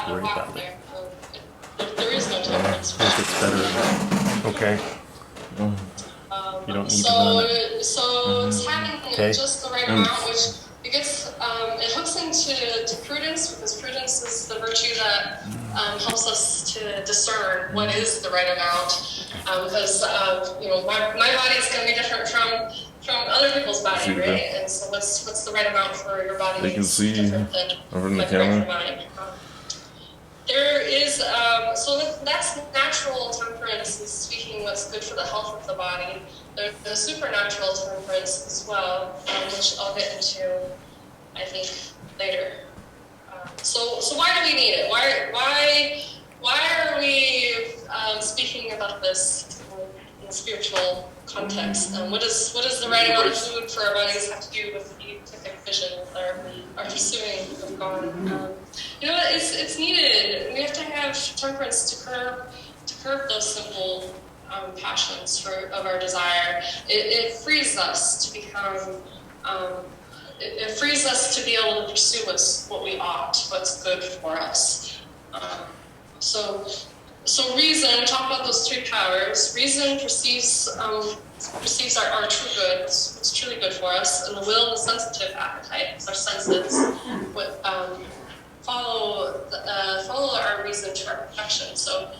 to worry about it. There is no temperance. I think it's better. Okay. You don't need to run it. So it's having just the right amount, which it gets it hooks into prudence, because prudence is the virtue that helps us to discern what is the right amount. Because my body is going to be different from other people's body, right? And so what's the right amount for your body? They can see over in the camera. There is, so that's natural temperance, is speaking what's good for the health of the body. There's the supernatural temperance as well, which I'll get into, I think, later. So why do we need it? Why are we speaking about this in a spiritual context? What does the right amount of food for our bodies have to do with the beatific vision, with our pursuing of God? It's needed. We have to have temperance to curb those simple passions of our desire. It frees us to become. It frees us to be able to pursue what we ought, what's good for us. So reason. We talk about those three powers. Reason perceives our true good, what's truly good for us, and the will, the sensitive appetite, our senses, follow our reason to our perfection. So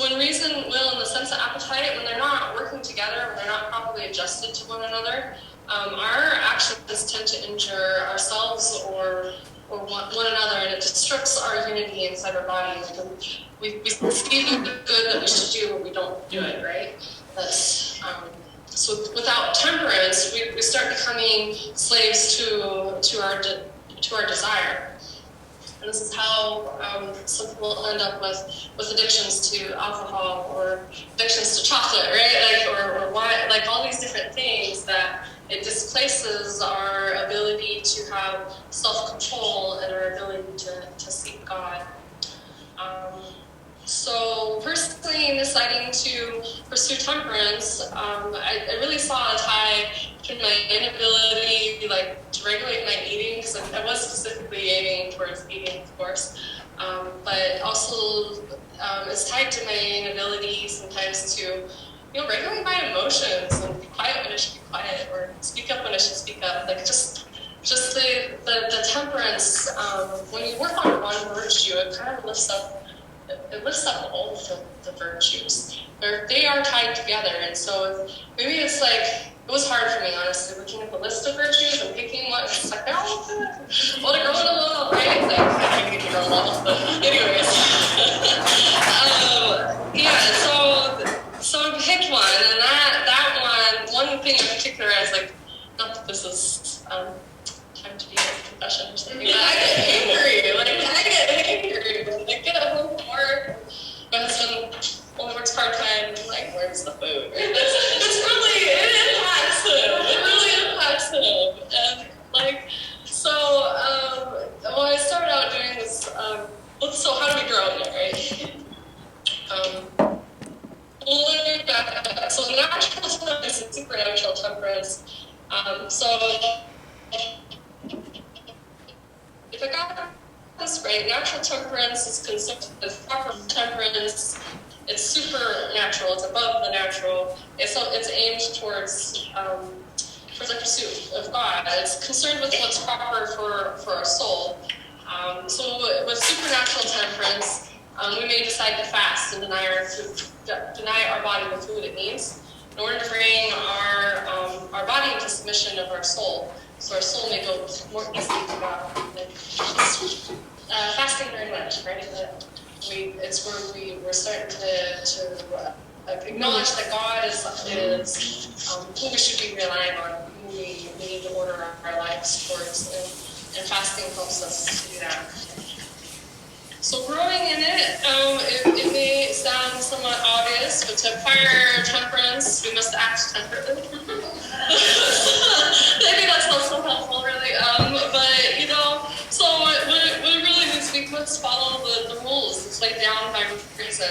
when reason, will, and the sense of appetite, when they're not working together, when they're not properly adjusted to one another, our actions tend to injure ourselves or one another, and it disrupts our unity inside our body. We see the good that we should do, but we don't do it, right? So without temperance, we start becoming slaves to our desire. And this is how some people end up with addictions to alcohol, or addictions to chocolate, right? Or wine, like all these different things that it displaces our ability to have self-control and our ability to seek God. So personally, in deciding to pursue temperance, I really saw a tie between my inability to regulate my eating, because I was specifically aiming towards eating, of course, but also it's tied to my inability sometimes to regulate my emotions and be quiet when I should be quiet, or speak up when I should speak up. Like just the temperance. When you work on one virtue, it kind of lifts up all of the virtues. They are tied together, and so maybe it's like, it was hard for me, honestly, looking at the list of virtues and picking one. It's like, they're all good. Well, they're going along, right? Like, I can't get girl level, but anyways. So I picked one, and that one thing in particular, I was like, not that this is time to be a confession or something, but I get angry. When I get home from work, my husband only works part-time, I'm like, where's the food? It really impacts him. And what I started out doing was, so how do we grow in it, right? So natural temperance and supernatural temperance. So if I got this right, natural temperance is concerned with proper temperance. It's supernatural. It's above the natural. It's aimed towards the pursuit of God. It's concerned with what's proper for our soul. So with supernatural temperance, we may decide to fast and deny our body the food it needs, in order to bring our body into submission of our soul, so our soul may go more easily to God. Fasting very much, right? It's where we're starting to acknowledge that God is who we should be relying on, who we need to order our lives towards, and fasting helps us to do that. So growing in it, it may sound somewhat obvious, but to acquire temperance, we must act temperately. Maybe that's not so helpful, really. So what it really means, we must follow the rules that's laid down by reason.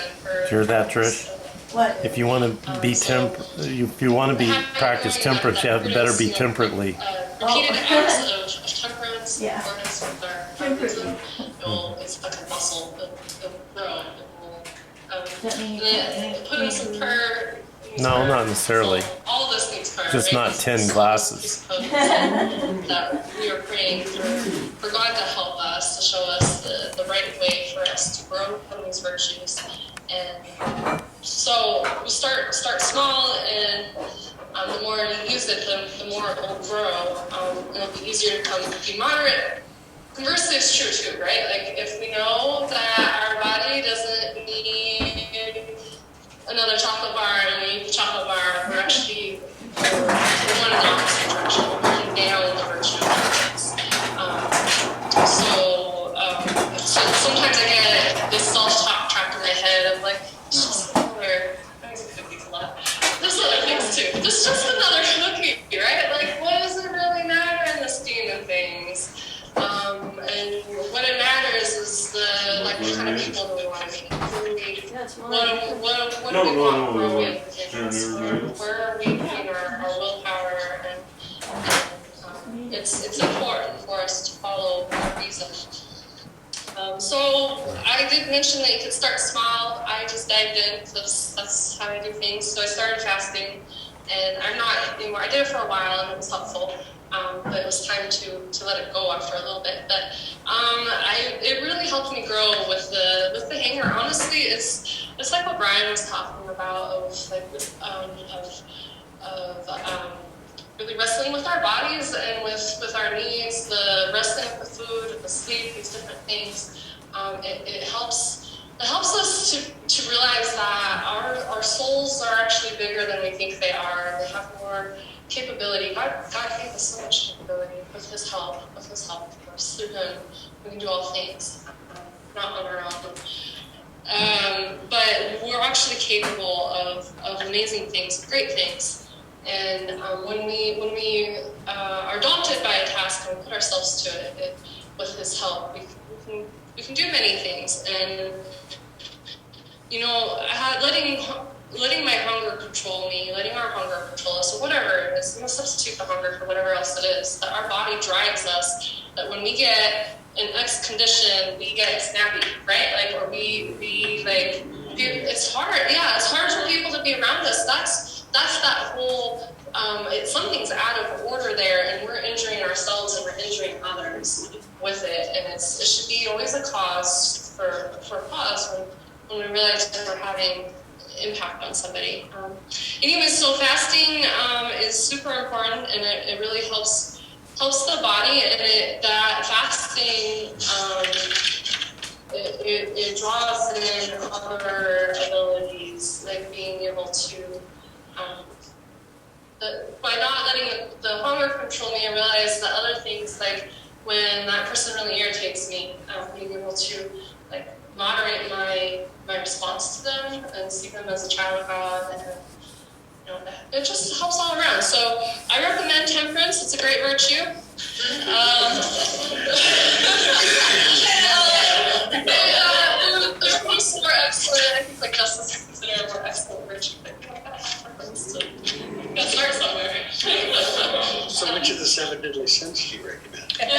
Hear that, Trish? What? If you want to be practice temperance, you have to better be temperately. Repeated acts of temperance, Yeah. accordance with our reason. It's like a muscle. It'll grow. And then put in some prayer. No, not necessarily. So all of this needs prayer. Just right? not 10 glasses. That we are praying for God to help us, to show us the right way for us to grow from these virtues. And so we start small, and the more you use it, the more it will grow. It'll be easier to be moderate. Conversely, it's true too, right? Like if we know that our body doesn't need another chocolate bar and we eat the chocolate bar, we're actually going in the opposite direction. We're breaking down the virtue of things. So sometimes I get this self-talk trapped in my head of like, it's just another, I use cookies a lot. There's other things too. This is just another cookie, right? Like, what does it really matter in the scheme of things? And what it matters is what kind of people do we want to be? What do we want growing within us? Where are we putting our willpower? And it's important for us to follow our reason. So I did mention that you could start small. I just dived in because that's how I do things. So I started fasting, and I'm not anymore. I did it for a while, and it was helpful. But it was time to let it go after a little bit. But it really helped me grow with the hanger. Honestly, it's like what Brian was talking about really wrestling with our bodies and with our needs, the wrestling with the food, the sleep, these different things. It helps us to realize that our souls are actually bigger than we think they are. They have more capability. God gave us so much capability with His help, of course. Through Him, we can do all things, not on our own. But we're actually capable of amazing things, great things. And when we are daunted by a task and we put ourselves to it with His help, we can do many things. And letting my hunger control me, letting our hunger control us, or whatever it is, I'm going to substitute the hunger for whatever else it is, that our body drives us, that when we get in X condition, we get snappy, right? Like, or we it's hard, it's hard for people to be around us. That's that whole, something's out of order there, and we're injuring ourselves and we're injuring others with it, and it should be always a cause for pause when we realize that we're having impact on somebody. Anyway, so fasting is super important, and it really helps the body. And that fasting it draws in other abilities, like being able to by not letting the hunger control me, I realize that other things, like when that person really irritates me, being able to moderate my response to them and see them as a child of God, and it just helps all around. So I recommend temperance. It's a great virtue. There's most more excellent. I think like justice is considered a more excellent virtue. Gotta start somewhere. So which of the 7 deadly sins do you recommend? Right?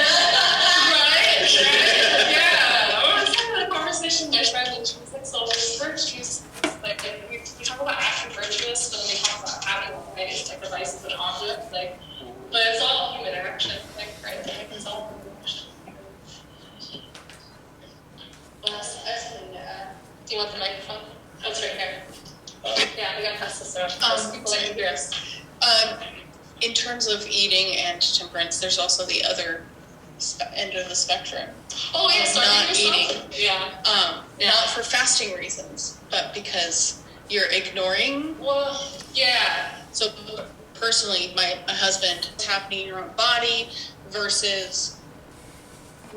Yeah. I was having a conversation with my friend, and she was like, so virtues, like we talk about acting virtuous, and we talk about having things like devices and objects, but it's all human action, right? It's all human action. Well, I have something to add. Do you want the microphone? Oh, it's right here. Yeah, we got to pass this around. People like to hear us. In terms of eating and temperance, there's also the other end of the spectrum. Oh, yeah, not eating. Yeah. Not for fasting reasons, but because you're ignoring. Well, yeah. So personally, my husband, it's happening in your own body versus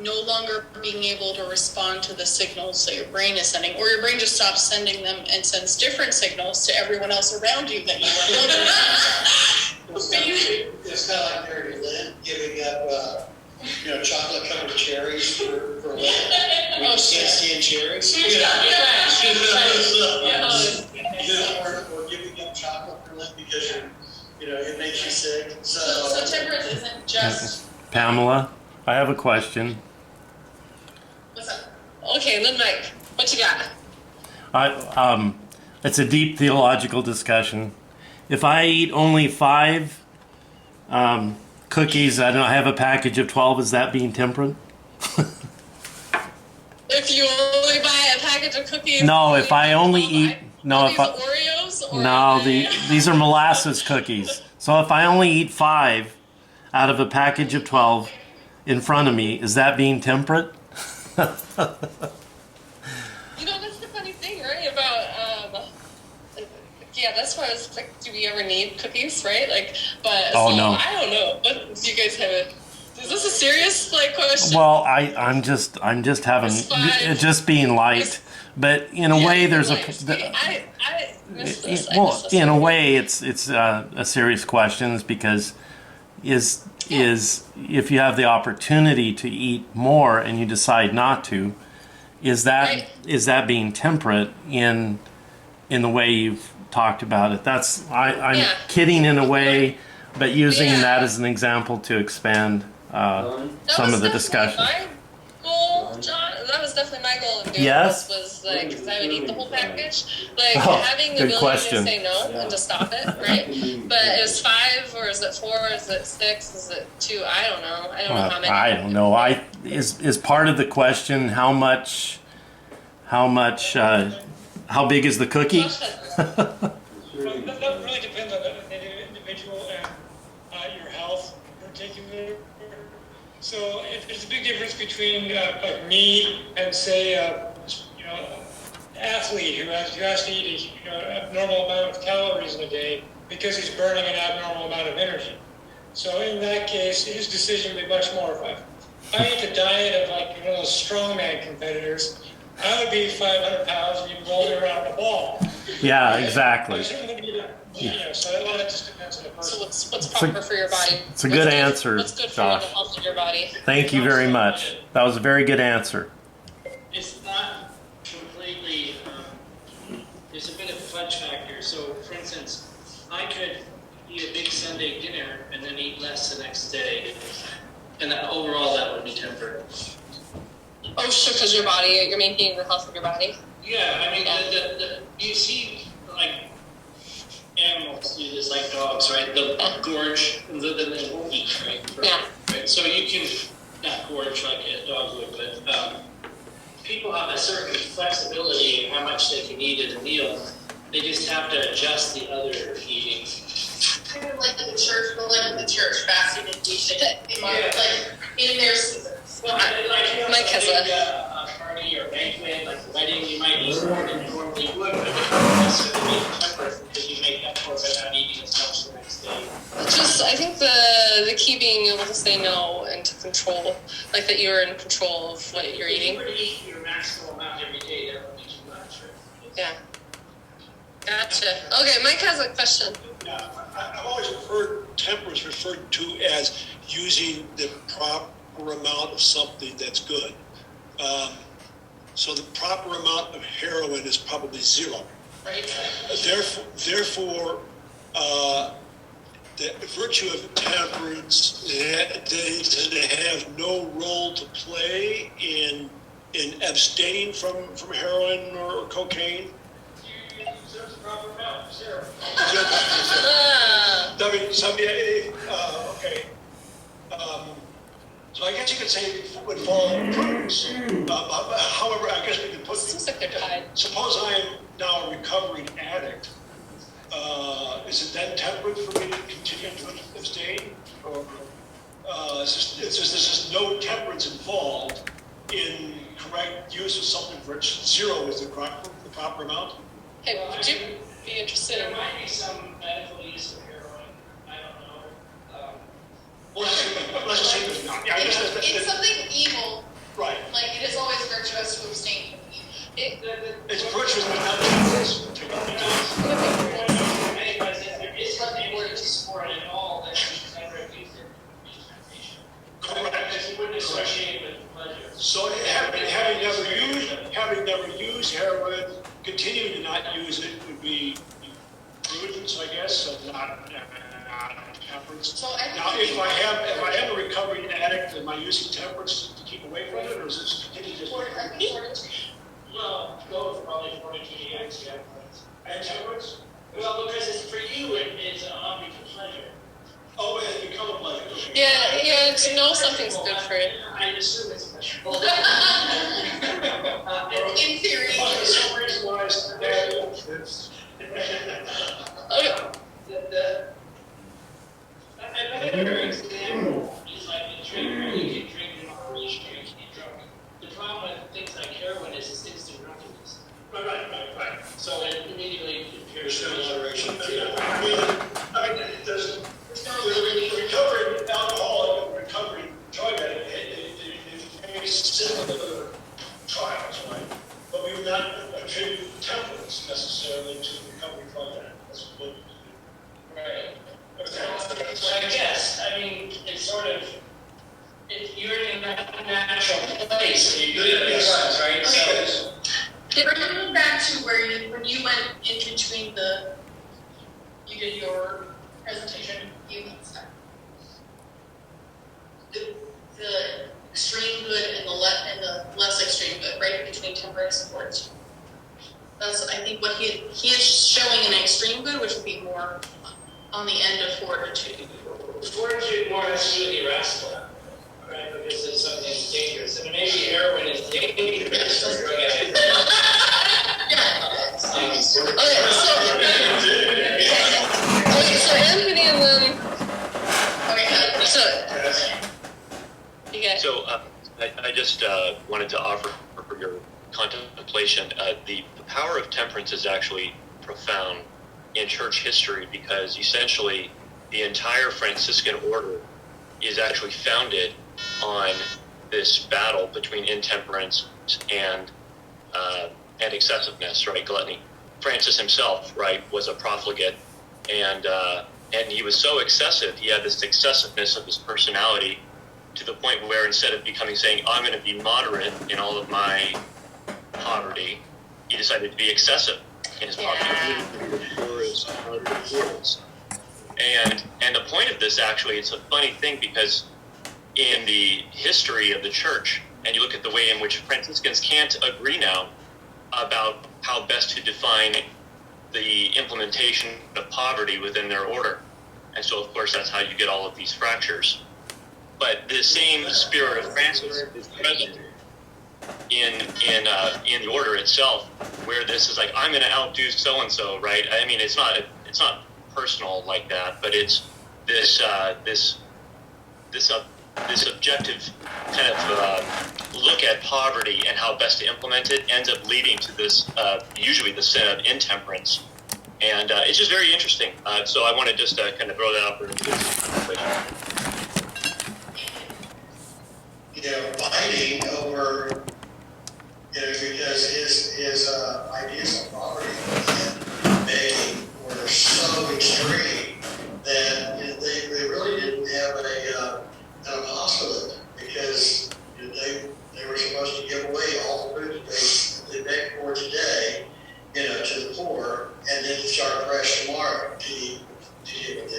no longer being able to respond to the signals that your brain is sending, or your brain just stops sending them and sends different signals to everyone else around you that you are. It's kind of like Mary Lynn giving up, chocolate-covered cherries for Lent. We just can't stand cherries. We're giving up chocolate for Lent because it makes you sick. So temperance isn't just. Pamela, I have a question. Okay, and then Mike, what you got? It's a deep theological discussion. If I eat only 5 cookies, I have a package of 12, is that being temperate? If you only buy a package of cookies. No, if I only eat... No, if I... Oreos? Or No, these are molasses cookies. So if I only eat 5 out of a package of 12 in front of me, is that being temperate? You know, that's the funny thing, right? About, yeah, that's why I was like, do we ever need cookies, right? Like, but, Oh, so, no. I don't know. What do you guys have it? Is this a serious, like, question? Well, I'm just having... It's just being light. But in a way, there's a... I missed this. Well, in a way, it's a serious question because is if you have the opportunity to eat more and you decide not to, is that being temperate in the way you've talked about it? That's I'm kidding in a way, but using that as an example to expand some of the discussion. My goal, John, that was definitely my goal of doing Yes? this was like, because I would eat the whole package. Like, Oh, having the good ability question. to say no and to stop it, right? But it was 5, or is it 4, is it 6, is it 2? I don't know. I don't know how many. I don't know. Is part of the question how big is the cookie? Josh has That really depends on the individual and your health in particular. So there's a big difference between like me and say athlete who has to eat a abnormal amount of calories in a day because he's burning an abnormal amount of energy. So in that case, his decision would be much more. If I ate the diet of like one of those strongman competitors, I would be 500 pounds and you'd roll me around the ball. Yeah, exactly. So a lot of that just depends on the person. So what's proper for your body? It's a good answer, What's good for Josh. the health of your body? Thank you very much. That was a very good answer. It's not completely, there's a bit of a fudge factor. So, for instance, I could eat a big Sunday dinner and then eat less the next day. And that overall, that would be temperate. Oh, sure, because you're maintaining the health of your body. Yeah, I mean, you see, like, animals do this, like dogs, right? They'll gorge and then they won't eat, right? Right? So you can not gorge like a dog would, but people have a certain flexibility in how much they can eat in a meal. They just have to adjust the other eating. Kind of like the church fasting and feasting, like in their seasons. Well, Mike has a party or banquet, like a wedding, you might eat more than you normally would, but it doesn't necessarily make temperate because you make up for it by not eating as much the next day. Just, I think the key being able to say no and to control, like that you're in control of what you're eating. If you were to eat your maximum amount every day, that would be too much. Right? Yeah. Gotcha. Okay, Mike has a question. Yeah, I've always heard temperance referred to as using the proper amount of something that's good. So the proper amount of heroin is probably 0. Right. Therefore, the virtue of temperance, they have no role to play in abstaining from heroin or cocaine. Okay. So I guess you could say it would fall in prudence. However, I guess we could put. Seems like they're tied. Suppose I am now a recovering addict. Is it then temperate for me to continue to abstain? Or is there no temperance involved in correct use of something for which 0 is the proper amount? Hey, would you be interested There in might be some medical use of heroin. I don't know. Well, let's just say there's not. Yeah, I guess It's something evil. right. Like, it is always virtuous to abstain from evil. It's virtuous, but not temperance. Anyways, if there is something where to support it at all, then you never use it for temptation. Correct. Because you wouldn't associate it with pleasure. So having never used heroin, continuing to not use it would be prudence, I guess, and not temperance. So I think Now, if I am a recovering addict, am I using temperance keep away from it, or is this continue just? Well, both probably 42 years, yeah. And temperance? Well, because it's for you, it's a hobby for pleasure. Oh, it has become a pleasure. Okay. Yeah, to know something's good for it. I assume it's pleasurable. In theory. For some reason why it's Okay. Another example is like a drink. You can drink in moderation, you can get drunk. The problem with things like heroin is it's instant drunkenness. Right. So it immediately appears There's no moderation. I mean, there's recovering alcoholic and recovering drug addict, it's similar trials, right? But we would not attribute temperance necessarily to recovery from that. That's what we do. right. Okay. So I guess, I mean, it's sort of, if you're in a natural place, and you're good at Yes. drugs, right? So, Bring back to where when you went in between you did your presentation, you the extreme good and the less extreme good, right between temperance and fortitude. That's I think what he is showing an extreme good, which would be more on the end of fortitude. fortitude more has to do with the irascible, right? Because it's something that's dangerous. And maybe heroin is dangerous for drug addicts. So Anthony and then. Okay, so. You got. So I just wanted to offer for your contemplation, the power of temperance is actually profound in church history, because essentially the entire Franciscan order is actually founded on this battle between intemperance and excessiveness, right? Gluttony. Francis himself, right, was a profligate, and he was so excessive. He had this excessiveness of his personality to the point where instead of saying, I'm going to be moderate in all of my poverty, he decided to be excessive in his poverty. And the point of this, actually, it's a funny thing, because in the history of the church, and you look at the way in which Franciscans can't agree now about how best to define the implementation of poverty within their order. And so, of course, that's how you get all of these fractures. But the same spirit of Francis is present in the order itself, where this is like, I'm going to outdo so and so, right? I mean, it's not personal like that, but it's this objective kind of look at poverty and how best to implement it ends up leading to this usually the sin of intemperance, and it's just very interesting. So I want to just kind of throw that out for Fighting over, because his ideas of poverty and begging were so extreme that they really didn't have an apostolate, because they were supposed to give away all the food that they begged for today, to the poor, and then start fresh tomorrow to eat what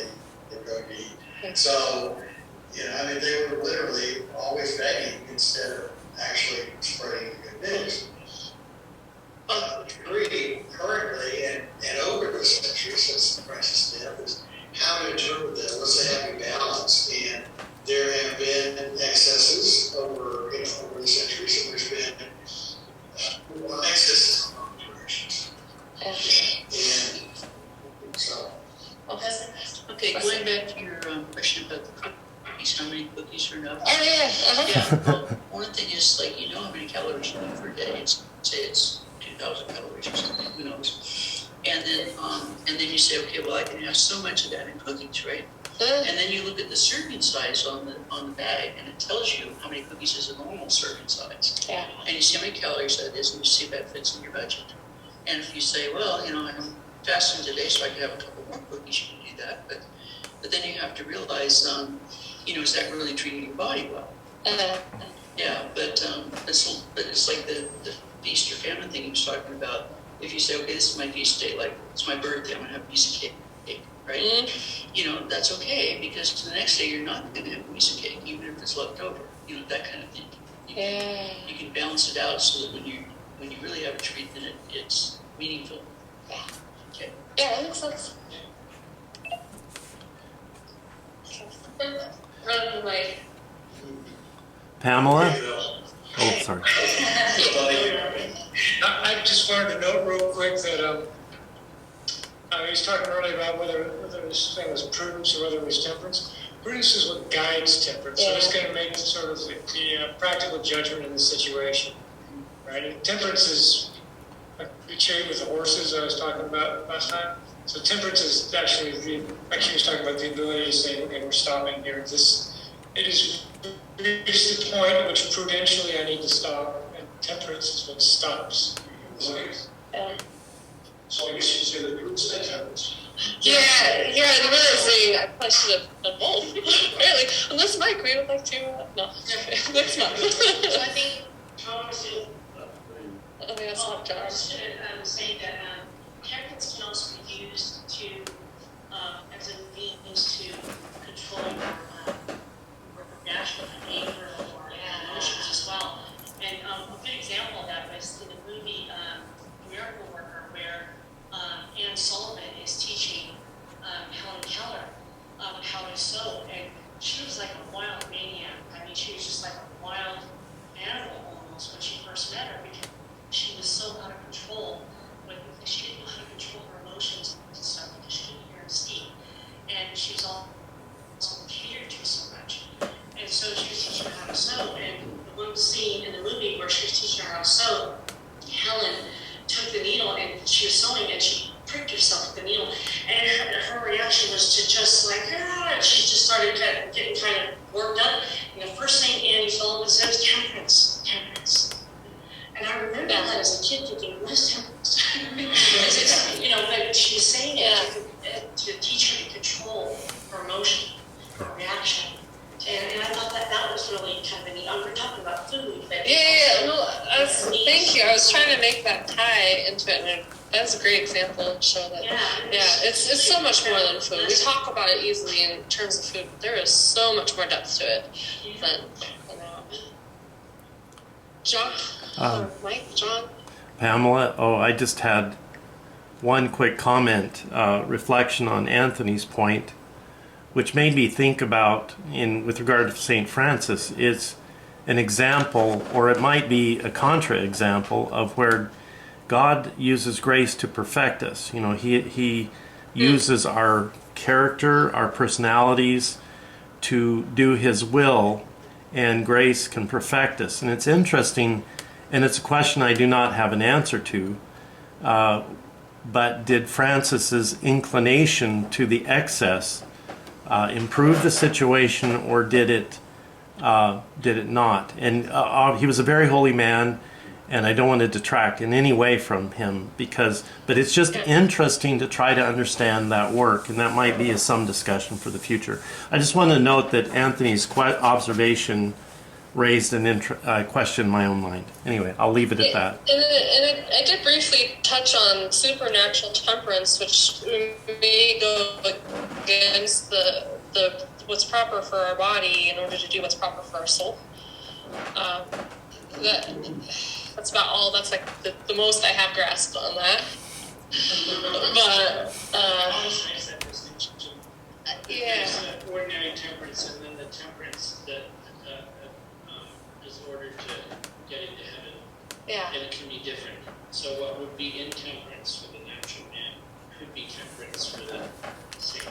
they're going to eat. So, they were literally always begging instead of actually spreading the good news. The degree currently and over the centuries since Francis' death is how to interpret that. What's the happy balance? And there have been excesses over the centuries, and there's been excesses in both directions. And so. Okay, going back to your question about the cookies, how many cookies are enough? Oh yeah. Yeah, well, one thing is, how many calories you need for a day. Say it's 2,000 calories or something, who knows? And then you say, okay, well, I can have so much of that in cookies, right? And then you look at the serving size on the bag, and it tells you how many cookies is a normal serving size. Yeah. And you see how many calories that is, and you see if that fits in your budget. And if you say, well, I'm fasting today, so I can have a couple more cookies, you can do that. But then you have to realize, is that really treating your body well? Yeah, but it's like the feast or famine thing he was talking about. If you say, okay, this is my feast day, like it's my birthday, I'm gonna have a piece of cake, right? That's okay, because the next day you're not gonna have a piece of cake, even if it's left over, that kind of thing. You can balance it out so that when you really have a treat, then it's meaningful. Yeah. Okay. Yeah, that makes sense. Like, Pamela? Oh, sorry. I just wanted to note real quick that he was talking earlier about whether this thing was prudence or whether it was temperance. Prudence is what guides temperance, so it's going to make sort of the practical judgment in the situation, right? And temperance is the chariot with the horses I was talking about last time. So temperance is actually like she was talking about, the ability to say, okay, we're stopping here. It is reached the point at which prudentially I need to stop, and temperance is what stops. So I guess you say the prudence and temperance. yeah, the realizing I probably should have done both. Really, unless Mike, we would like to. No, that's not. So I think Thomas is. I think that's not John. Saying that temperance can also be used to as a means to control your national anger or emotions as well. And a good example of that was in the movie Miracle Worker, where Anne Sullivan is teaching Helen Keller how to sew, and she was like a wild maniac. I mean, she was just like a wild animal almost when she first met her, because she was so out of control. She didn't know how to control her emotions and stuff because she didn't hear and see, and she was also catered to so much. And so she was teaching her how to sew, and the one scene in the movie where she was teaching her how to sew, Helen took the needle and she was sewing and she pricked herself with the needle, and her reaction was to just like, and she just started getting kind of worked up. And the first thing Annie Sullivan said was temperance. And I remember that as a kid thinking, what is temperance? Because it's, but she was saying it to teach her to control her emotion, her reaction. And I thought that was really kind of neat. We're talking about food, but Thank you. I was trying to make that tie into it, and that's a great example to show that. It's so much more than food. We talk about it easily in terms of food, but there is so much more depth to it than John, Mike, John. Pamela, I just had one quick comment, reflection on Anthony's point, which made me think about, with regard to St. Francis, is an example, or it might be a contra-example, of where God uses grace to perfect us. He uses our character, our personalities, to do His will, and grace can perfect us. And it's interesting, and it's a question I do not have an answer to, but did Francis's inclination to the excess improve the situation, or did it not? And he was a very holy man, and I don't want to detract in any way from him, but it's just interesting to try to understand that work, and that might be some discussion for the future. I just want to note that Anthony's observation raised a question in my own mind. Anyway, I'll leave it at that. And I did briefly touch on supernatural temperance, which may go against the what's proper for our body in order to do what's proper for our soul. That's about all. That's like the most I have grasped on that. But There's the ordinary temperance, and then the temperance that is ordered to get into heaven. Yeah. And it can be different. So what would be intemperance for the natural man could be temperance for the saint.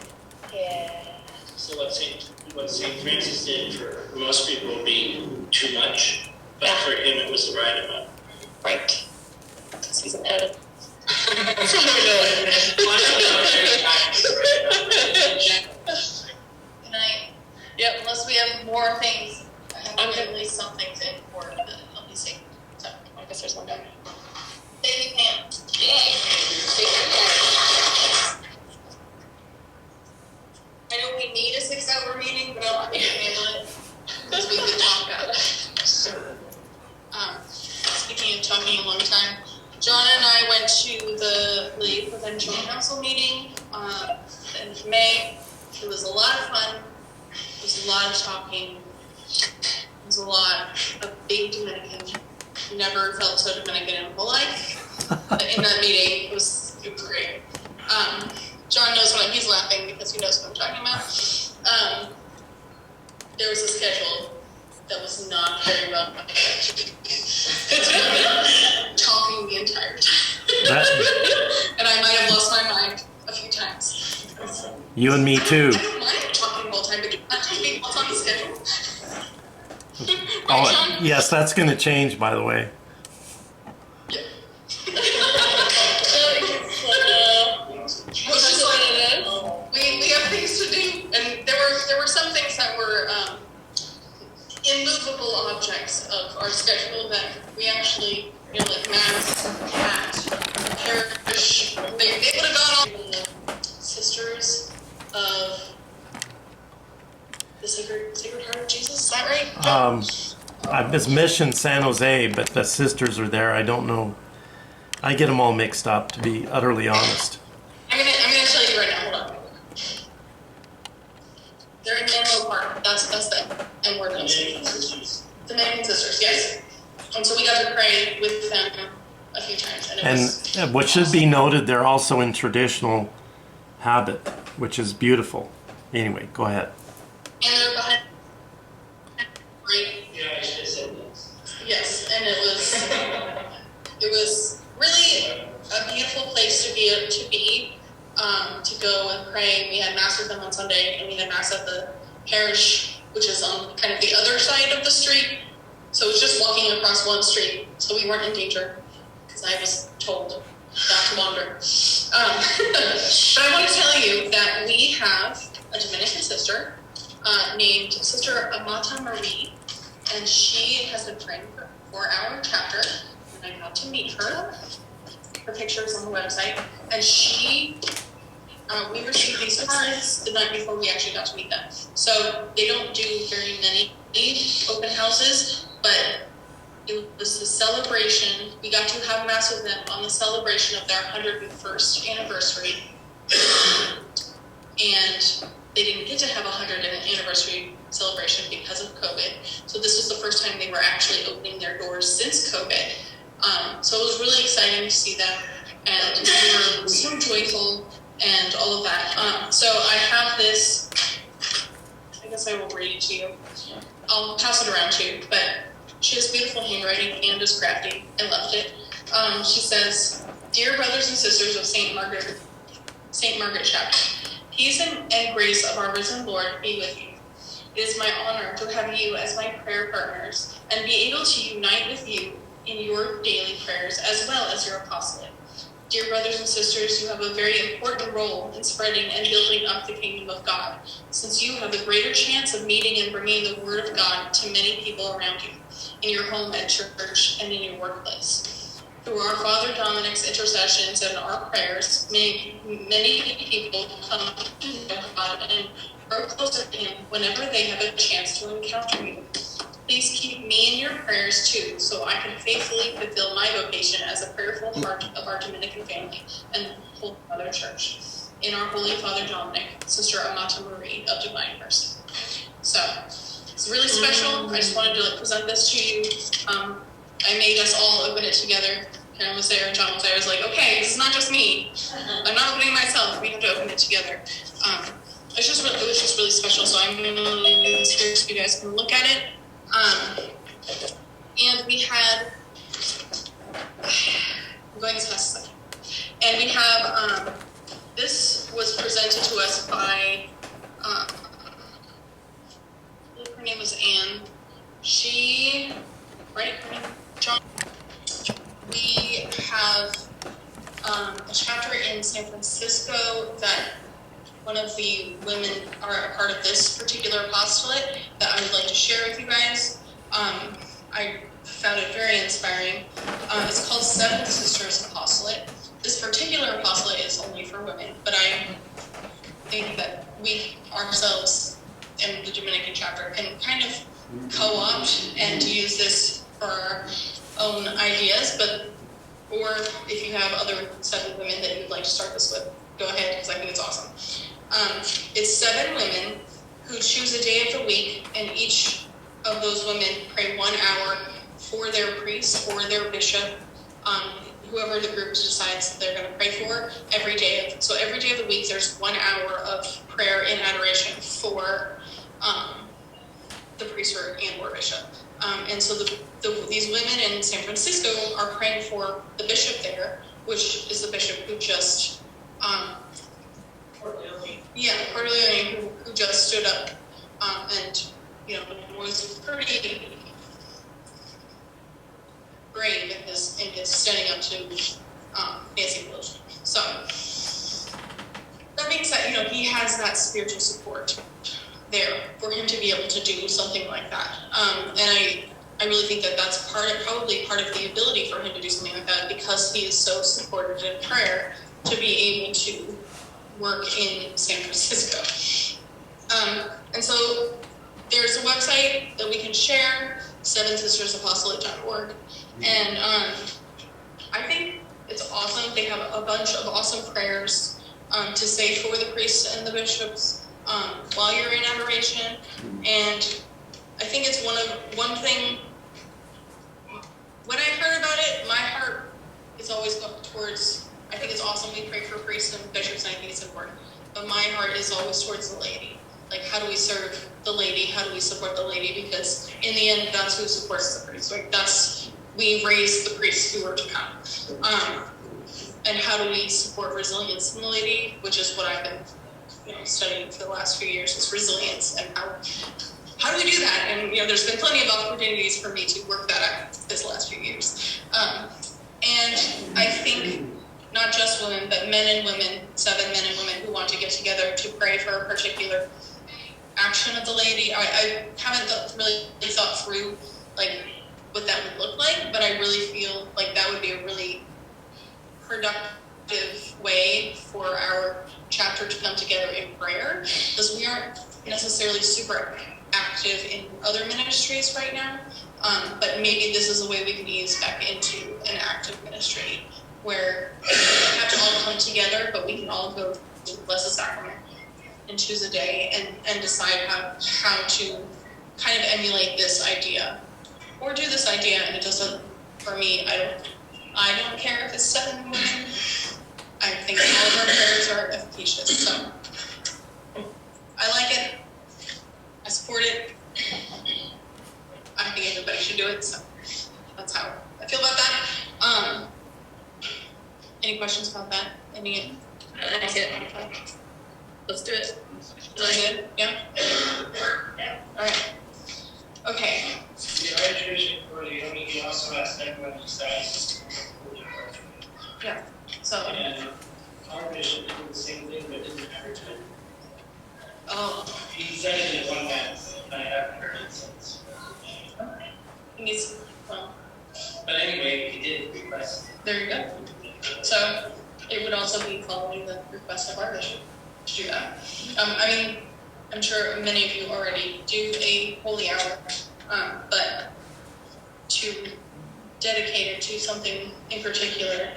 Yeah. So what Saint Francis did for most people would be too much, but for him it was the right amount. Right. Because he's an edit. Good night. Yep. Unless we have more things, I I'm have good. at least something to import, but I'll be safe. So, I guess there's one down. thank you, Pam. I know we need a 6-hour meeting, but I'll be handle it. Because we could talk about it. Speaking of talking a long time, John and I went to the Lay Prevention Council meeting in May. It was a lot of fun. It was a lot of talking. It was a lot of big Dominican. Never felt so Dominican in my whole life. But in that meeting, it was great. John knows when he's laughing because he knows what I'm talking about. There was a schedule that was not very well kept. Talking the entire time. And I might have lost my mind a few times. You and me too. I don't mind talking the whole time, but do not tell me what's on the schedule. Oh, yes, that's going to change, by the way. Yeah. We have things to do, and there were some things that were immovable objects of our schedule that we actually, like mass, cat, parish, they would have gone on the Sisters of the Sacred Heart of Jesus. Is that right? It's Mission San Jose, but the sisters are there. I don't know. I get them all mixed up, to be utterly honest. I'm gonna tell you right now. Hold on. They're in Menlo Park. That's the M word. Dominican Sisters, yes. And so we got to pray with them a few times. And what should be noted, they're also in traditional habit, which is beautiful. Anyway, go ahead. And they're behind. Right. Yeah, I should have said this. Yes, and it was really a beautiful place to be, to go and pray. We had mass with them on Sunday, and we had mass at the parish, which is on kind of the other side of the street. So it was just walking across one street, so we weren't in danger, because I was told not to wander. But I want to tell you that we have a Dominican sister named Sister Amata Marie, and she has been praying for our chapter, and I got to meet her. Her picture is on the website, and we received these cards the night before we actually got to meet them. So they don't do very many open houses, but it was a celebration. We got to have mass with them on the celebration of their 101st anniversary, and they didn't get to have a 100th anniversary celebration because of COVID. So this was the first time they were actually opening their doors since COVID. So it was really exciting to see them, and they were so joyful and all of that. So I have this, I guess I will read it to you. I'll pass it around to you, but she has beautiful handwriting and is crafty. I loved it. She says, "Dear brothers and sisters of St. Margaret Chapter, peace and grace of our risen Lord be with you. It is my honor to have you as my prayer partners and be able to unite with you in your daily prayers as well as your apostolate. Dear brothers and sisters, you have a very important role in spreading and building up the kingdom of God, since you have the greater chance of meeting and bringing the word of God to many people around you, in your home, at church, and in your workplace. Through our Father Dominic's intercessions and our prayers, many people come to know God and grow closer to Him whenever they have a chance to encounter you. Please keep me in your prayers too, so I can faithfully fulfill my vocation as a prayerful part of our Dominican family and Holy Mother Church. In our Holy Father Dominic, Sister Amata Marie of Divine Mercy." So it's really special. I just wanted to present this to you. I made us all open it together. Karen was there, John was there. I was like, okay, this is not just me. I'm not opening myself. We have to open it together. It was just really special. So I'm going to leave this here so you guys can look at it. And we had, I'm going as fast as I can. And we have, this was presented to us by, I believe her name was Anne. She, right, her name, John. We have a chapter in San Francisco that one of the women are a part of this particular apostolate that I would like to share with you guys. I found it very inspiring. It's called Seven Sisters Apostolate. This particular apostolate is only for women, but I think that we ourselves in the Dominican chapter can kind of co-opt and use this for our own ideas, or if you have other 7 women that you'd like to start this with, go ahead, because I think it's awesome. It's 7 women who choose a day of the week, and each of those women pray 1 hour for their priest or their bishop, whoever the group decides that they're going to pray for every day. So every day of the week, there's 1 hour of prayer in adoration for the priest or bishop. And so these women in San Francisco are praying for the bishop there, which is the bishop who just Cordelia, who just stood up and was pretty brave in his standing up to Nancy Pelosi. So that being said, he has that spiritual support there for him to be able to do something like that. And I really think that that's probably part of the ability for him to do something like that, because he is so supported in prayer to be able to work in San Francisco. And so there's a website that we can share, sevensistersapostolate.org. And I think it's awesome. They have a bunch of awesome prayers to say for the priests and the bishops while you're in adoration. And I think it's one thing, when I heard about it, my heart is always going towards, I think it's awesome we pray for priests and bishops, and I think it's important. But my heart is always towards the laity. Like, how do we serve the laity? How do we support the laity? Because in the end, that's who supports the priest. Like, we raise the priests who are to come. And how do we support resilience in the laity, which is what I've been studying for the last few years, is resilience, and how do we do that? And there's been plenty of opportunities for me to work that out this last few years. And I think not just women, but men and women, 7 men and women who want to get together to pray for a particular action of the laity. I haven't really thought through what that would look like, but I really feel like that would be a really productive way for our chapter to come together in prayer, because we aren't necessarily super active in other ministries right now, but maybe this is a way we can ease back into an active ministry where we don't have to all come together, but we can all go to bless the sacrament and choose a day and decide how to kind of emulate this idea or do this idea. And it doesn't, for me, I don't care if it's 7 women. I think all of our prayers are efficacious. So I like it. I support it. I think everybody should do it. So that's how I feel about that. Any questions about that? I like it. Let's do it. Really good? Yeah? All right. Okay. The arbitration for the only also asked everyone to size. Yeah. So. And our bishop did the same thing, but didn't advertise. Oh. He said it in one month, and I haven't heard it since. But anyway, he did request. There you go. So it would also be following the request of our bishop to do that. I'm sure many of you already do a holy hour, but to dedicate it to something in particular,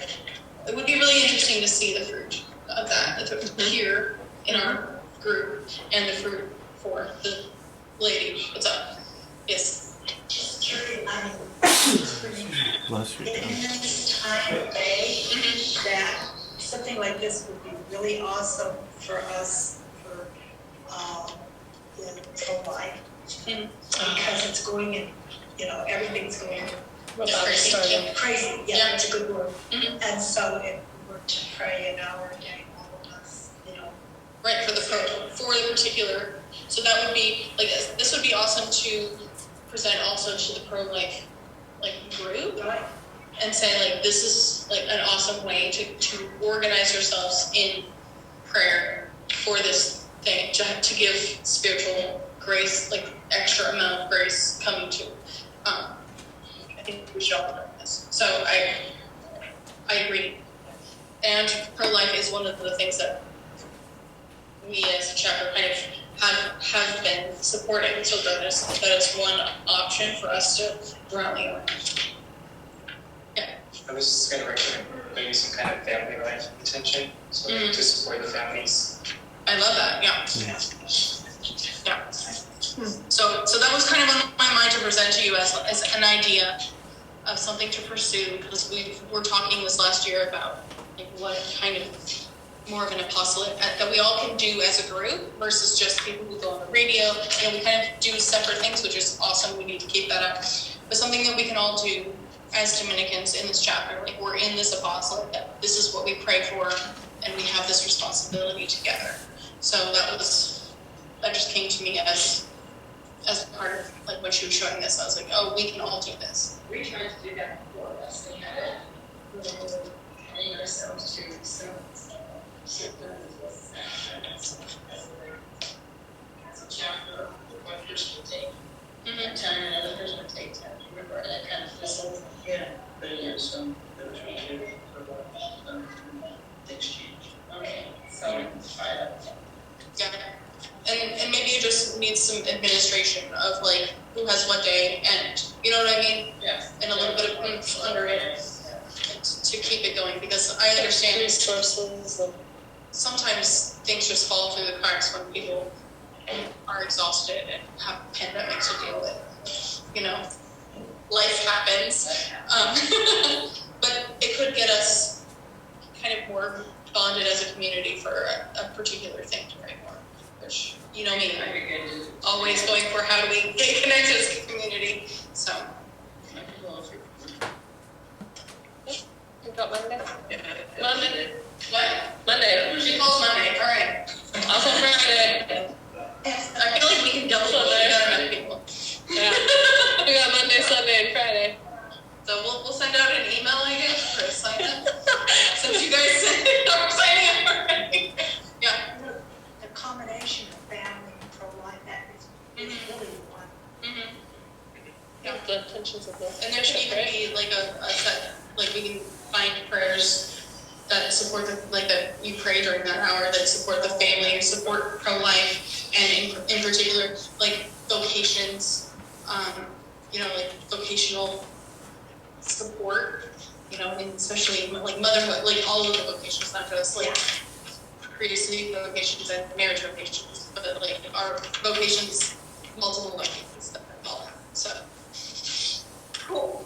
it would be really interesting to see the fruit of that here in our group and the fruit for the lady. What's up? Yes. Just curious, Bless you. in this time of day, that something like this would be really awesome for us, for the pro-life, because it's going in, everything's going crazy. Yeah, that's a good word. And so if we were to pray an hour a day, all of us, Right, for the particular, so that would be, this would be awesome to present also to the pro-life, group, right? and say, this is, an awesome way to organize yourselves in prayer for this thing, to give spiritual grace, extra amount of grace coming to. I think we should all learn this. So I agree. And pro-life is one of the things that we as a chapter kind of have been supporting, so that is one option for us to rally around. Yeah. I was just going to recommend maybe some kind of family life intention, so to support the families. I love that. Yeah. Yeah. So that was kind of on my my mind to present to you as an idea of something to pursue, because we were talking this last year about like what kind of more of an apostolate that we all can do as a group versus just people who go on the radio. We kind of do separate things, which is awesome. We need to keep that up. But something that we can all do as Dominicans in this chapter, like we're in this apostolate, that this is what we pray for, and we have this responsibility together. So that just came to me as part of like when she was showing this. I was like, oh, we can all do this. We tried to do that before us. We had it. Train ourselves to as a chapter, one person would take time, another person would take time. Remember that kind of thing? Yeah. But yeah, some exchange. Okay. So try that. Yeah. And maybe you just need some administration of like who has what day, and you know what I mean? Yeah. And a little bit of oomph under it to keep it going, because I understand resources. Sometimes things just fall through the cracks when people are exhausted and have pandemics to deal with. Life happens. But it could get us kind of more bonded as a community for a particular thing to pray for. Which, you know me, I'm always going for how do we get connected as a community. So. You got Monday? Monday. What? Monday. She calls Monday. All right. Also Friday. I feel like we can double other people. Yeah. We got Monday, Sunday, and Friday. So we'll send out an email, I guess, for a sign up. Since you guys are signing up already. Yeah. The combination of family and pro-life, that is really one. Mm-hmm. Yeah. The tensions of this. And there should even be like a set, like we can find prayers that support that you pray during that hour, that support the family, support pro-life, and in particular, like vocations, like vocational support, and especially like motherhood, like all of the vocations, not just like priestly vocations and marriage vocations, but like our vocations, multiple vocations that we all have. So, cool.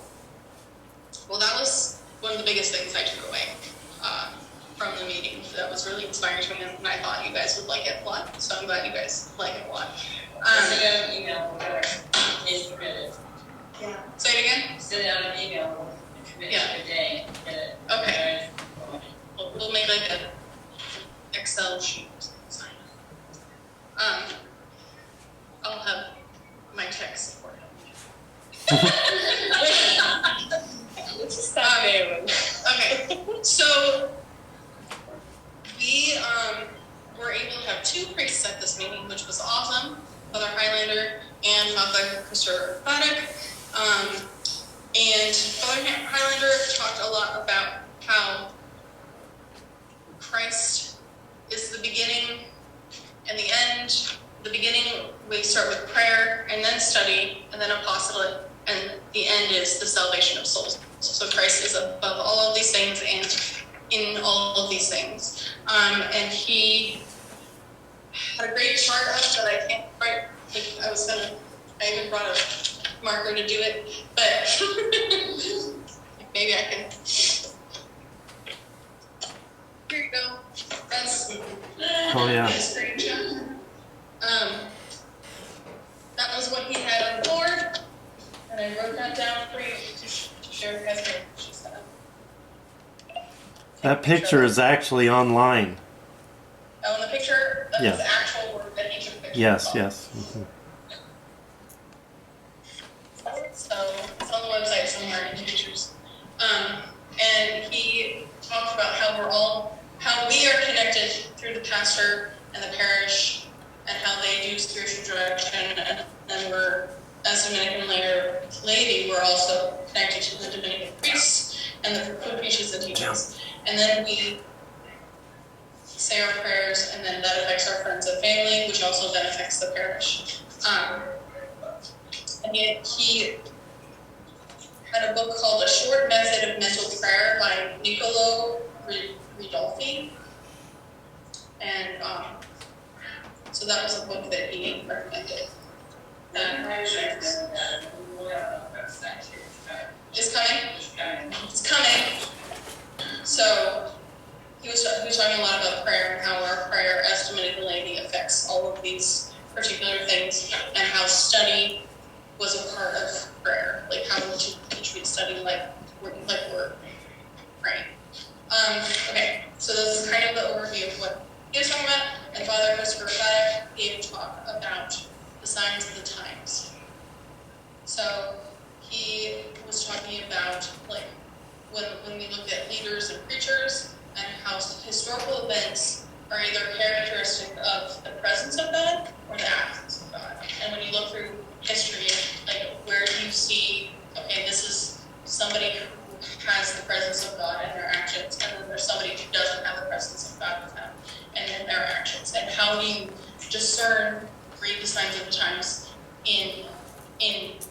Well, that was one of the biggest things I took away from the meeting. That was really inspiring to me, and I thought you guys would like it a lot. So I'm glad you guys like it a lot. Send out an email Yeah. Say it again? Send out an email and commit to a day. Okay. We'll make like an Excel sheet. I'll have my tech support. Let's just stop there. Okay, so we were able to have 2 priests at this meeting, which was awesome. Father Highlander and Father Christopher Paddock. And Father Highlander talked a lot about how Christ is the beginning and the end. The beginning, we start with prayer and then study and then apostolate, and the end is the salvation of souls. So Christ is above all of these things and in all of these things. And he had a great chart up that I can't quite, I even brought a marker to do it, but maybe I can. Here you go. That's his screen shot. That was what he had on the board, and I wrote that down for you to share with you guys. That picture is actually online. Oh, and the picture of Yes. the actual word that he took pictures Yes, of. yes. Mm-hmm. So it's on the website somewhere in the pictures. And he talked about how we are connected through the pastor and the parish, and how they do spiritual direction, and we're, as Dominican laity, we're also connected to the Dominican priests and the preachers and teachers. And then we say our prayers, and then that affects our friends and family, which also then affects the parish. And he had a book called A Short Method of Mental Prayer by Niccolo Ridolfi. And so that was a book that he recommended. is coming. It's coming. So he was talking a lot about prayer and how our prayer, estimated laity, affects all of these particular things, and how study was a part of prayer, like how to treat study like we're praying. Okay, so this is kind of the overview of what he was talking about, and Father Christopher Paddock gave a talk about the signs of the times. So he was talking about like when we look at leaders and preachers and how historical events are either characteristic of the presence of God or the absence of God. And when you look through history, like where do you see, okay, this is somebody who has the presence of God in their actions, and then there's somebody who doesn't have the presence of God with them and in their actions. And how do you discern, read the signs of the times in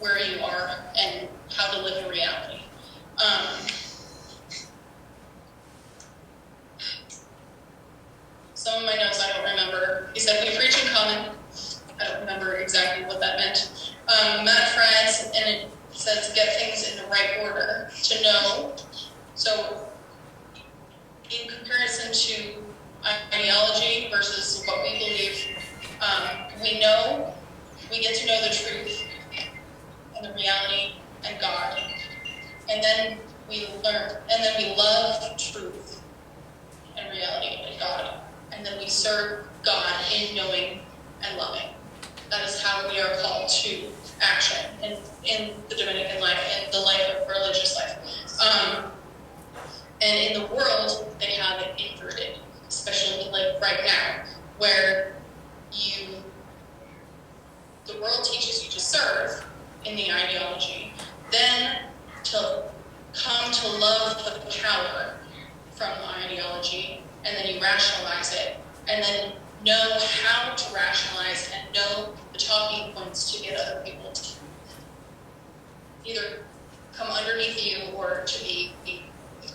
where you are and how to live in reality. Some of my notes I don't remember. He said we preach in common. I don't remember exactly what that meant. Matt Franz, and it says get things in the right order to know. So in comparison to ideology versus what we believe, we get to know the truth and the reality and God. And then we learn, and then we love truth and reality and God. And then we serve God in knowing and loving. That is how we are called to action in the Dominican life, in the life of religious life. And in the world, they have it inverted, especially like right now, where the world teaches you to serve in the ideology, then to come to love the power from the ideology, and then you rationalize it, and then know how to rationalize and know the talking points to get other people to either come underneath you or to be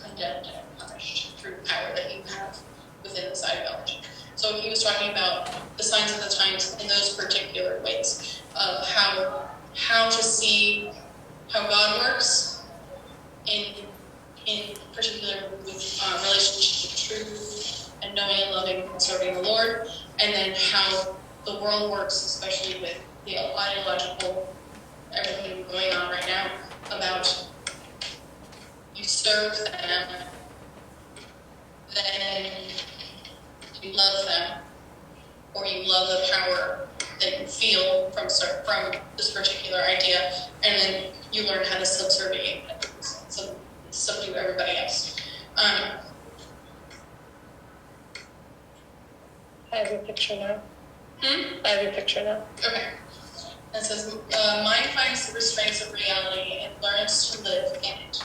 condemned and punished through power that you have within this ideology. So he was talking about the signs of the times in those particular ways of how to see how God works in particular with relationship to truth and knowing and loving and serving the Lord, and then how the world works, especially with the ideological everything going on right now about you serve them, then you love them, or you love the power that you feel from this particular idea, and then you learn how to subserviate, subdue everybody else. I have a picture now. I have a picture now. Okay. It says, mind finds the restraints of reality and learns to live in it.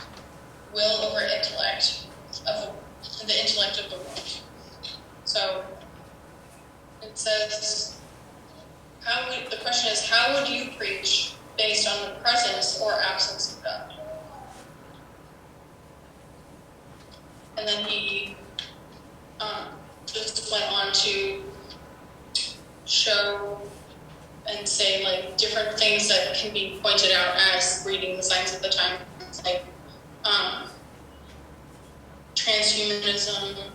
Will over intellect, the intellect of the world. So it says, the question is, how would you preach based on the presence or absence of God? And then he just went on to show and say like different things that can be pointed out as reading the signs of the times, like transhumanism,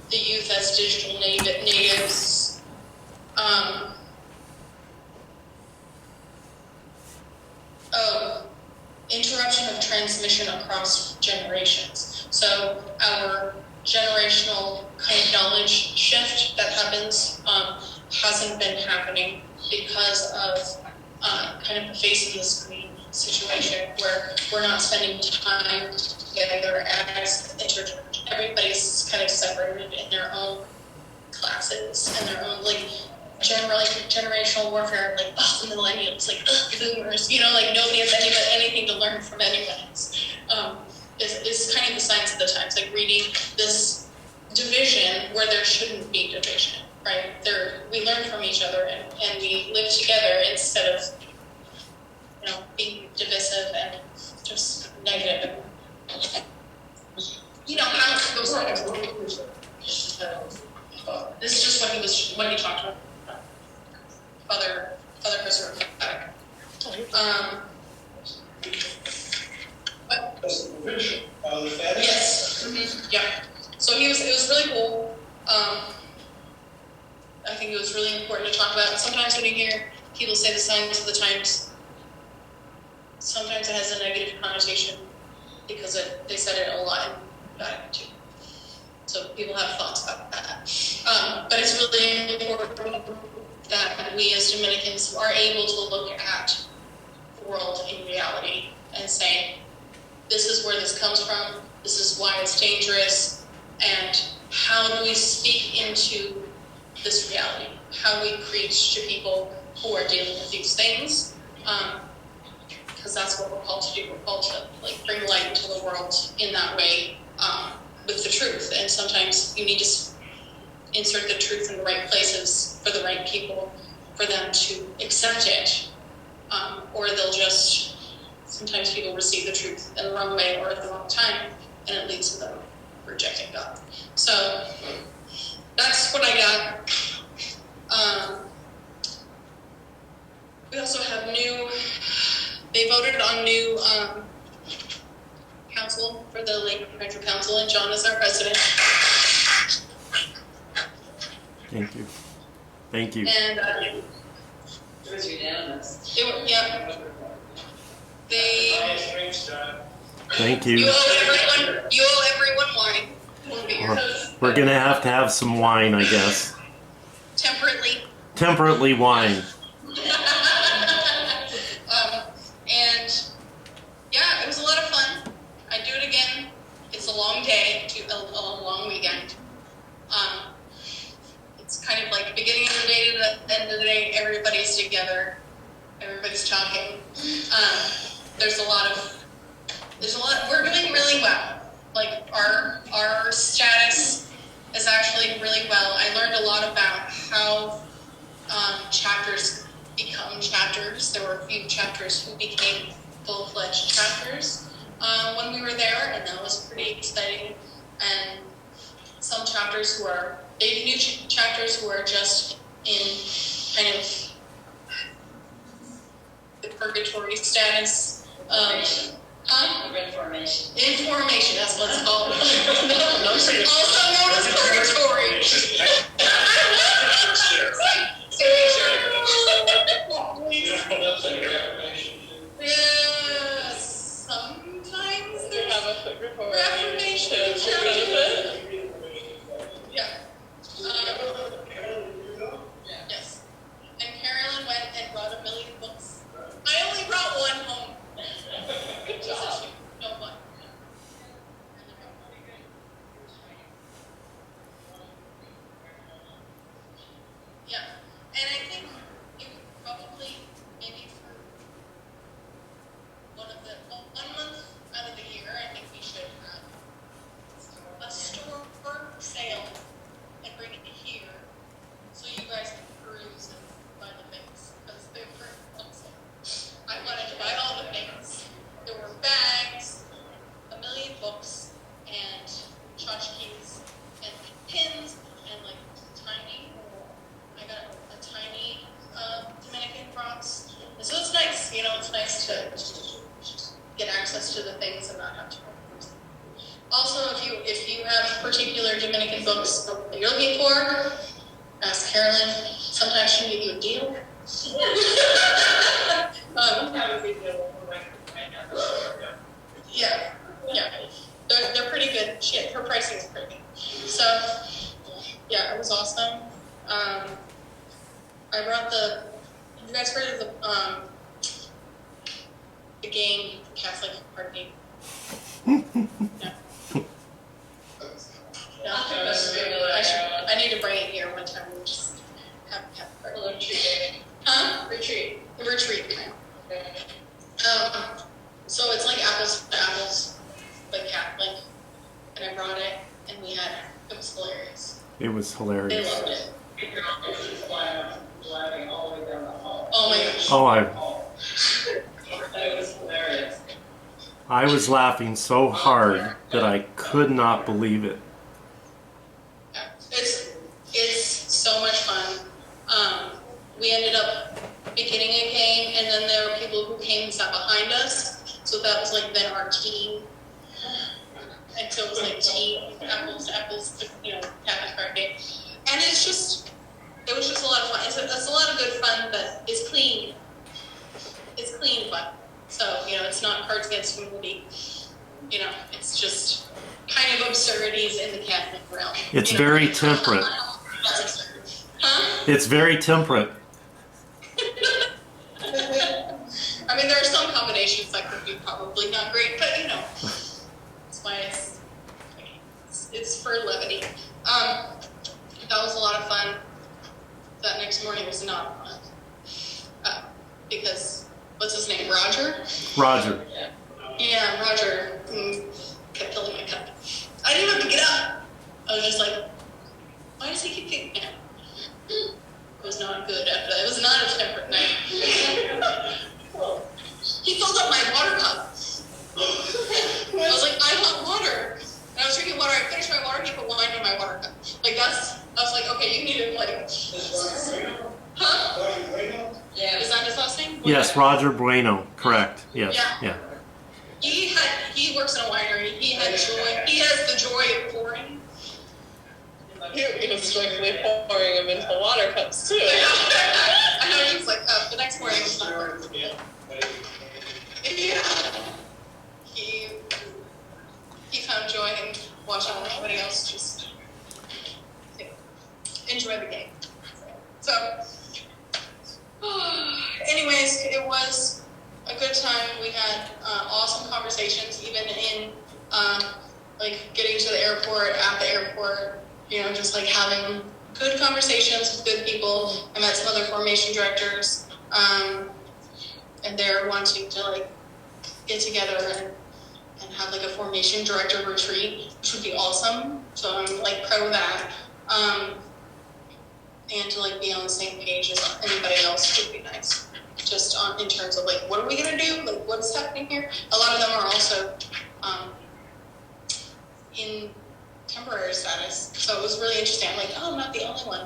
the youth as digital natives, interruption of transmission across generations. So our generational kind of knowledge shift that happens hasn't been happening because of kind of the face of the screen situation where we're not spending time together as interchurch. Everybody's kind of separated in their own classes and their own generational warfare, like the millennials, like boomers, like nobody has anything to learn from anyone else. Is kind of the signs of the times, like reading this division where there shouldn't be division, right? We learn from each other and we live together instead of, being divisive and just negative. How it goes on. This is just what he talked about. Father Father Christopher Pack. What? That's the provincial, the Fed? Yes. Mm-hmm. Yeah. So it was really cool. I think it was really important to talk about. Sometimes when you hear people say the signs of the times, sometimes it has a negative connotation because they said it a lot in Vatican II. So people have thoughts about that. But it's really important that we as Dominicans are able to look at the world in reality and say, this is where this comes from, this is why it's dangerous, and how do we speak into this reality? How do we preach to people who are dealing with these things? Because that's what we're called to do. We're called to bring light into the world in that way, with the truth. And sometimes you need to insert the truth in the right places for the right people, for them to accept it, or they'll just, sometimes people receive the truth in the wrong way or at the wrong time, and it leads to them rejecting God. So that's what I got. We also have they voted on new council for the Lake Rancho Council, and John is our president. Thank you. Thank you. And It was unanimous. yeah. They. Thank you. You owe everyone wine. One beer. We're gonna have to have some wine, I guess. Temperately wine. And yeah, it was a lot of fun. I'd do it again. It's a long day, a long weekend. It's kind of like beginning of the day to the end of the day. Everybody's together. Everybody's talking. There's a lot. We're doing really well. Like our status is actually really well. I learned a lot about how chapters become chapters. There were a few chapters who became full-fledged chapters when we were there, and that was pretty exciting. And some chapters who are big new chapters who are just in kind of the purgatory status. Information. Information, that's what it's called. Also known as purgatory. Yeah, sometimes they have a Reformation chapter. Yeah. Yes. And Carolyn went and brought 1 million books. I only brought one home. Good job. No one. Yeah. And I think it would probably, maybe for 1 month out of the year, I think we should have a store sale and bring it here so you guys can peruse and buy the things, because they were on sale. I wanted to buy all the things. There were bags, 1 million books, and tchotchkes, and pins, and like tiny, I got a tiny Dominican cross. So it's nice, it's nice to get access to the things and not have to. Also, if you have particular Dominican books that you're looking for, ask Carolyn. Sometimes she'll give you a deal. Yeah. They're pretty good. Her pricing is pretty good. So, yeah, it was awesome. I brought have you guys heard of the game, Catholic card game? No. I need to bring it here one time and just have a retreat. Huh? Retreat. A retreat kind of. So it's like apples to apples, like Catholic. And I brought it, and it was hilarious. It was hilarious. They loved it. Oh my gosh. It was hilarious. I was laughing so hard that I could not believe it. It's so much fun. We ended up beginning a game, and then there were people who came and sat behind us. So that was like then our team. And so it was like team, apples to apples, Catholic card game. And it was just a lot of fun. It's a lot of good fun, but it's clean. It's clean fun. So, it's not Cards Against Humanity. It's just kind of absurdities in the Catholic realm. It's very temperate. Huh? It's very temperate. I mean, there are some combinations that could be probably not great, but that's why it's for levity. That was a lot of fun. That next morning was not fun because what's his name? Roger. Yeah, Roger kept filling my cup. I didn't have to get up. I was just like, why does he keep getting up? It was not good after that. It was not a temperate night. He filled up my water cup. I was like, I want water. And I was drinking water. I finished my water. He put wine in my water cup. I was like, okay, you need to huh? Yeah. Is that his last name? Yes, Roger Bueno. Correct. Yes. Yeah. He works in a winery. He has the joy of pouring. He was joyfully pouring them into water cups too. I know, he was like, the next morning was not working. Yeah. He found joy in watching everybody else just enjoy the game. So, anyways, it was a good time. We had awesome conversations, even in getting to the airport, at the airport, just like having good conversations with good people. I met some other formation directors, and they're wanting to get together and have a formation director retreat, which would be awesome. So I'm pro that. And to be on the same page as anybody else would be nice. Just in terms of what are we gonna do? What's happening here? A lot of them are also in temporary status. So it was really interesting. I'm like, oh, I'm not the only one.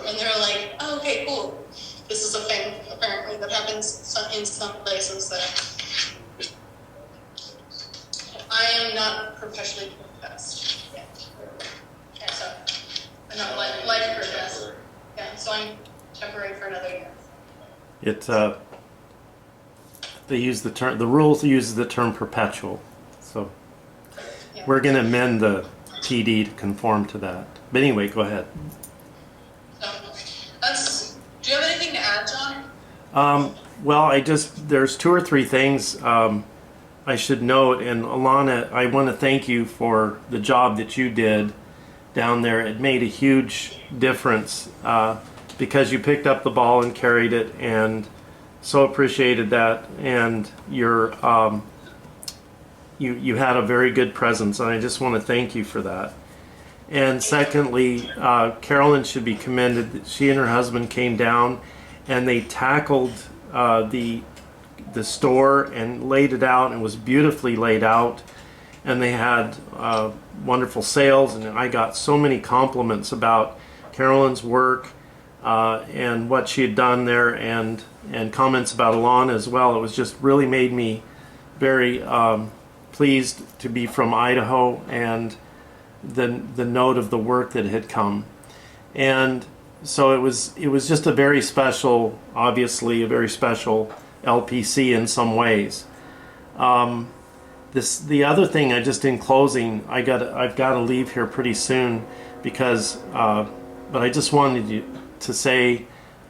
And they're like, oh, okay, cool. This is a thing apparently that happens in some places that I am not professionally professed yet. Okay, so I'm not life professed. Yeah, so I'm temporary for another year. They use the term. The rules use the term perpetual. So we're going to amend the PD to conform to that. But anyway, go ahead. So do you have anything to add, John? Well, there's two or three things I should note. And Alana, I want to thank you for the job that you did down there. It made a huge difference because you picked up the ball and carried it, and so appreciated that. And you had a very good presence, and I just want to thank you for that. And secondly, Carolyn should be commended. She and her husband came down and they tackled the store and laid it out, and it was beautifully laid out. And they had wonderful sales, and I got so many compliments about Carolyn's work and what she had done there, and comments about Alana as well. It was just really made me very pleased to be from Idaho, and the note of the work that had come. And so it was just a very special, obviously a very special LPC in some ways. The other thing, in closing, I've got to leave here pretty soon because, but I just wanted to say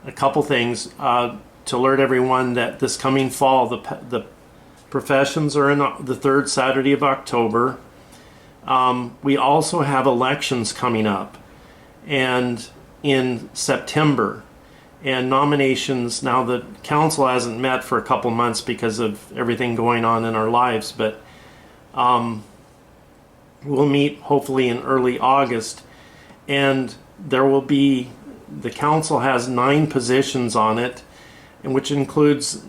a couple things to alert everyone that this coming fall, the professions are in the third Saturday of October. We also have elections coming up, and in September, and nominations. Now the council hasn't met for a couple months because of everything going on in our lives, but we'll meet hopefully in early August, and there will be, the council has 9 positions on it, and which includes,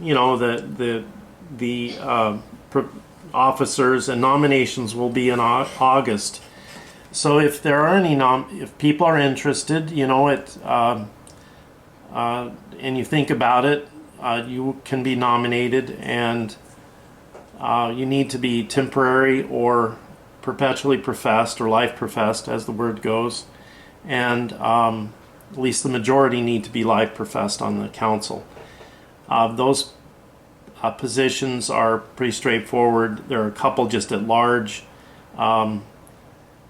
the officers, and nominations will be in August. So if there are any if people are interested, and you think about it, you can be nominated, and you need to be temporary or perpetually professed or life professed, as the word goes, and at least the majority need to be life professed on the council. Those positions are pretty straightforward. There are a couple just at large.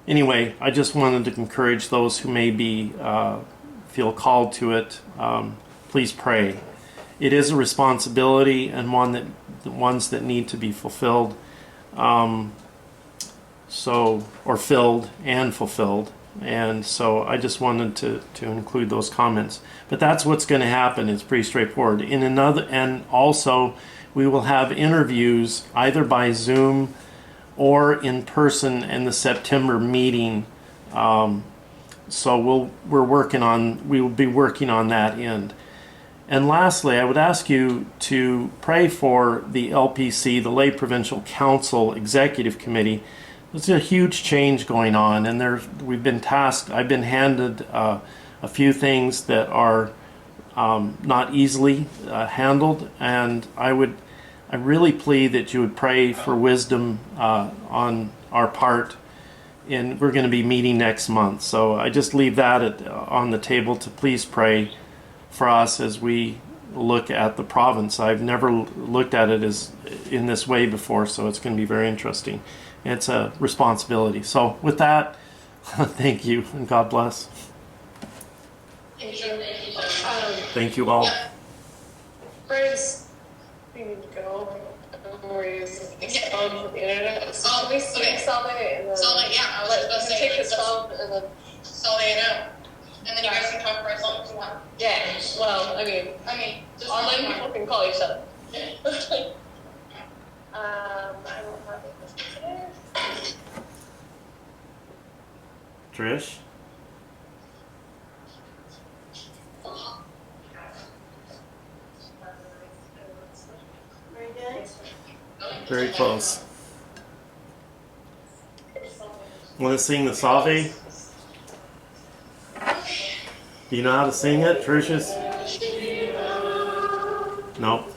Anyway, I just wanted to encourage those who may be feel called to it. Please pray. It is a responsibility, and ones that need to be fulfilled. Or filled and fulfilled. And so I just wanted to include those comments. But that's what's going to happen. It's pretty straightforward. And also we will have interviews either by Zoom or in person in the September meeting. So we will be working on that end. And lastly, I would ask you to pray for the LPC, the Lay Provincial Council Executive Committee. There's a huge change going on, and I've been handed a few things that are not easily handled, and I really plead that you would pray for wisdom on our part. And we're going to be meeting next month, so I just leave that on the table to please pray for us as we look at the province. I've never looked at it in this way before, so it's going to be very interesting. It's a responsibility. So with that, thank you and God bless. Thank you all. Friends, we need to go. We're using this phone for the internet. So can we solve it? Yeah, I was about to say, take this phone and then solve it out. And then you guys can talk for as long as you want. yeah. Well, I mean, just online people can call each other. Okay. I don't have it today. Trish? Very close. Want to sing the Salve? Do you know how to sing it, Tricious? Nope.